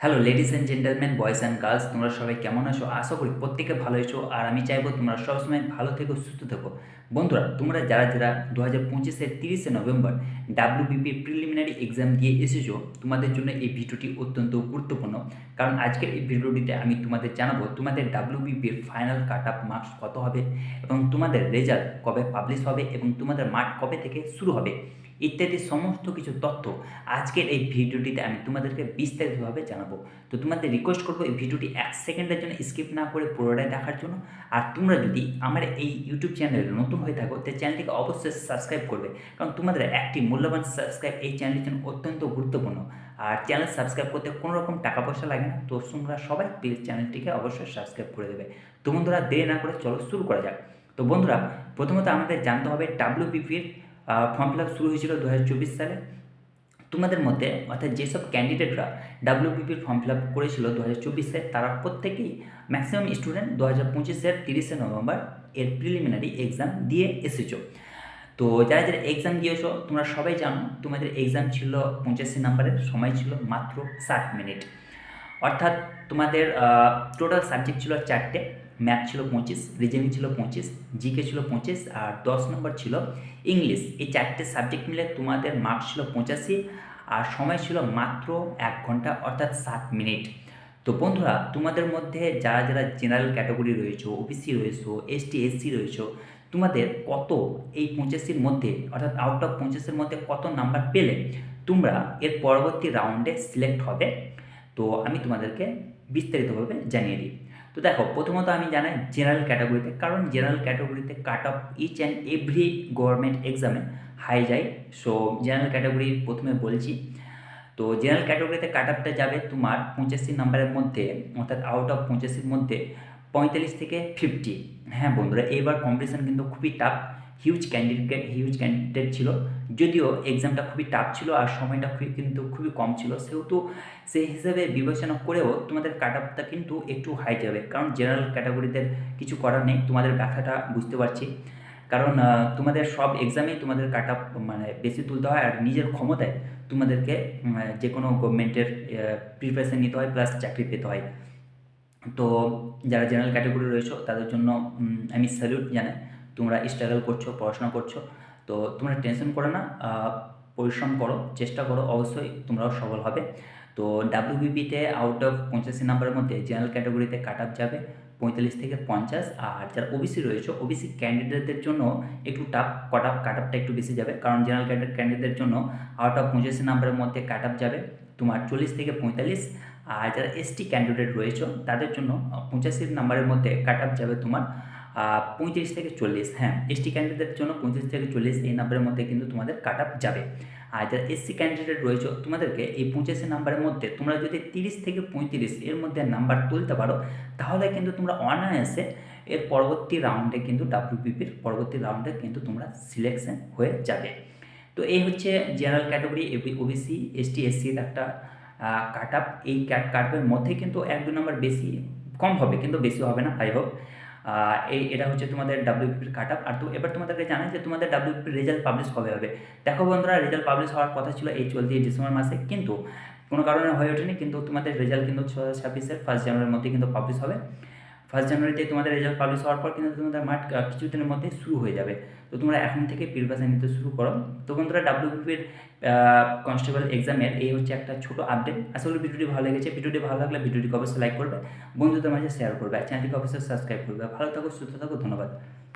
Hello ladies and gentleman, boys and girls, তোমরা সবাই কেমন আছো? আশা করি প্রত্যেকে ভালো আছো। আর আমি চাইবো তোমরা সবসময় ভালো থেকো, সুস্থ থেকো। বন্ধুরা, তোমরা যারা 2025-এর 30শে নভেম্বর ডাব্লিউবিপি প্রিলিমিনারি এক্সাম দিয়ে এসেছো, তোমাদের জন্য এই ভিডিওটি অত্যন্ত গুরুত্বপূর্ণ। কারণ আজকের এই ভিডিওটিতে আমি তোমাদের জানাবো তোমাদের ডাব্লিউবিপির ফাইনাল কাট অফ মার্কস কত হবে, এবং তোমাদের রেজাল্ট কবে পাবলিশ হবে, এবং তোমাদের মার্ক কবে থেকে শুরু হবে, ইত্যাদি সমস্ত কিছু তথ্য আজকের এই ভিডিওটিতে আমি তোমাদেরকে বিস্তারিতভাবে জানাবো। তো তোমাদের রিকোয়েস্ট করবো এই ভিডিওটি 1 সেকেন্ডের জন্য স্কিপ না করে পুরোটাই দেখার জন্য। আর তোমরা যদি আমার এই ইউটিউব চ্যানেলে নতুন হয়ে থাকো, তো চ্যানেলটিকে অবশ্যই সাবস্ক্রাইব করবে, কারণ তোমাদের একটি মূল্যবান সাবস্ক্রাইব এই চ্যানেলের জন্য অত্যন্ত গুরুত্বপূর্ণ। আর চ্যানেল সাবস্ক্রাইব করতে কোনো রকম টাকা পয়সা লাগে না, তো তোমরা সবাই প্লিজ চ্যানেলটিকে অবশ্যই সাবস্ক্রাইব করে দেবে। তো বন্ধুরা, দেরি না করে চলো শুরু করা যাক। তো বন্ধুরা, প্রথমত আমাদের জানতে হবে ডাব্লিউবিপির ফর্ম ফিল আপ শুরু হয়েছিল 2024 সালে। তোমাদের মধ্যে অর্থাৎ যেসব ক্যান্ডিডেটরা ডাব্লিউবিপির ফর্ম ফিল আপ করেছিল 2024-এ, তারা প্রত্যেকেই ম্যাক্সিমাম স্টুডেন্ট 2025-এর 30শে নভেম্বর এর প্রিলিমিনারি এক্সাম দিয়ে এসেছো। তো যারা এক্সাম দিয়েছো তোমরা সবাই জানো, তোমাদের এক্সাম ছিল 85 নাম্বারের, সময় ছিল মাত্র 60 মিনিট। অর্থাৎ তোমাদের টোটাল সাবজেক্ট ছিল 4টে। ম্যাথ ছিল 25, রিজনিং ছিল 25, জিকে ছিল 25, আর 10 নম্বর ছিল ইংলিশ। এই 4টে সাবজেক্ট মিলে তোমাদের মার্কস ছিল 85, আর সময় ছিল মাত্র 1 ঘন্টা অর্থাৎ 60 মিনিট। তো বন্ধুরা, তোমাদের মধ্যে যারা জেনারেল ক্যাটাগরি রয়েছে, ওবিসি রয়েছে, এসটি এসসি রয়েছে, তোমাদের কত এই 85-র মধ্যে অর্থাৎ আউট অফ 50-এর মধ্যে কত নাম্বার পেলে তোমরা এর পরবর্তী রাউন্ডে সিলেক্ট হবে, তো আমি তোমাদেরকে বিস্তারিতভাবে জানিয়ে দিই। তো দেখো, প্রথমত আমি জানাই জেনারেল ক্যাটাগরিতে, কারণ জেনারেল ক্যাটাগরিতে cut off each and every government এক্সামে হাই যায়। সো জেনারেল ক্যাটাগরি প্রথমে বলছি। তো জেনারেল ক্যাটাগরিতে কাট অফটা যাবে তোমার 85 নাম্বারের মধ্যে, অর্থাৎ আউট অফ 85-এর মধ্যে 45 থেকে 50। হ্যাঁ বন্ধুরা, এবার কম্পিটিশান কিন্তু খুবই টাফ। হিউজ ক্যান্ডিডেট ছিল, যদিও এক্সামটা খুবই টাফ ছিল আর সময়টা কিন্তু খুবই কম ছিল, সেহেতু সেই হিসাবে বিবেচনা করেও তোমাদের কাট অফটা কিন্তু একটু হাই যাবে। কারণ জেনারেল ক্যাটাগরিদের কিছু করার নেই, তোমাদের ব্যথাটা বুঝতে পারছি। কারণ তোমাদের সব এক্সামেই তোমাদের কাট অফ মানে বেশি তুলতে হয়, আর নিজের ক্ষমতায় তোমাদেরকে যে কোনো গভর্নমেন্টের প্রিপারেশান নিতে হয়, প্লাস চাকরি পেতে হয়। তো যারা জেনারেল ক্যাটাগরি রয়েছে তাদের জন্য আমি স্যালিউট জানাই। তোমরা স্ট্রাগল করছো, পড়াশোনা করছো, তো তোমরা টেনশন করো না, পরিশ্রম করো, চেষ্টা করো, অবশ্যই তোমরাও সফল হবে। তো ডাব্লিউবিপিতে আউট অফ 85 নাম্বারের মধ্যে জেনারেল ক্যাটাগরিতে কাট অফ যাবে 45 থেকে 50। আর যারা ওবিসি রয়েছে, ওবিসি ক্যান্ডিডেটদের জন্য একটু টাফ, কাট অফটা একটু বেশি যাবে, কারণ জেনারেল ক্যান্ডিডেটদের জন্য আউট অফ 85 নাম্বারের মধ্যে কাট অফ যাবে তোমার 40 থেকে 45। আর যারা এসটি ক্যান্ডিডেট রয়েছে তাদের জন্য 85 নাম্বারের মধ্যে কাট অফ যাবে তোমার 35 থেকে 40। হ্যাঁ, এসটি ক্যান্ডিডেটের জন্য 35 থেকে 40 এই নাম্বারের মধ্যে কিন্তু তোমাদের কাট অফ যাবে। আর যারা এসসি ক্যান্ডিডেট রয়েছে তোমাদেরকে এই 85 নাম্বারের মধ্যে তোমরা যদি 30 থেকে 35 এর মধ্যে নাম্বার তুলতে পারো, তাহলে কিন্তু তোমরা অনায়াসে এর পরবর্তী রাউন্ডে কিন্তু ডাব্লিউবিপির পরবর্তী রাউন্ডে কিন্তু তোমরা সিলেকশন হয়ে যাবে। তো এই হচ্ছে জেনারেল ক্যাটাগরি, ওবিসি, এসটি এসসির একটা কাট আপ। এই কাট-আপের মধ্যে কিন্তু 1-2 নম্বর বেশি, কম হবে কিন্তু বেশি হবে না, আই হোপ। এটা হচ্ছে তোমাদের ডাব্লিউবিপির কাট আপ। আর তো এবার তোমাদেরকে জানাই যে তোমাদের ডাব্লিউবিপির রেজাল্ট পাবলিশ কবে হবে। দেখো বন্ধুরা, রেজাল্ট পাবলিশ হওয়ার কথা ছিল এই চলতি ডিসেম্বর মাসে, কিন্তু কোনো কারণে হয়ে ওঠেনি। কিন্তু তোমাদের রেজাল্ট কিন্তু 2026-এর 1 জানুয়ারির মধ্যে কিন্তু পাবলিশ হবে। 1 জানুয়ারিতে তোমাদের রেজাল্ট পাবলিশ হওয়ার পর কিন্তু তোমাদের মাঠ কিছুদিনের মধ্যে শুরু হয়ে যাবে। তো তোমরা এখন থেকে প্রিপারেশন নিতে শুরু করো। তো বন্ধুরা, ডাব্লিউবিপির কনস্টেবল এক্সামের এই হচ্ছে একটা ছোটো আপডেট। আশা করি ভিডিওটি ভালো লেগেছে। ভিডিওটি ভালো লাগলে ভিডিওটিকে অবশ্যই লাইক করবে, বন্ধুদের মাঝে শেয়ার করবে, আর চ্যানেলটিকে অবশ্যই সাবস্ক্রাইব করবে। ভালো থাকো, সুস্থ থাকো, ধন্যবাদ।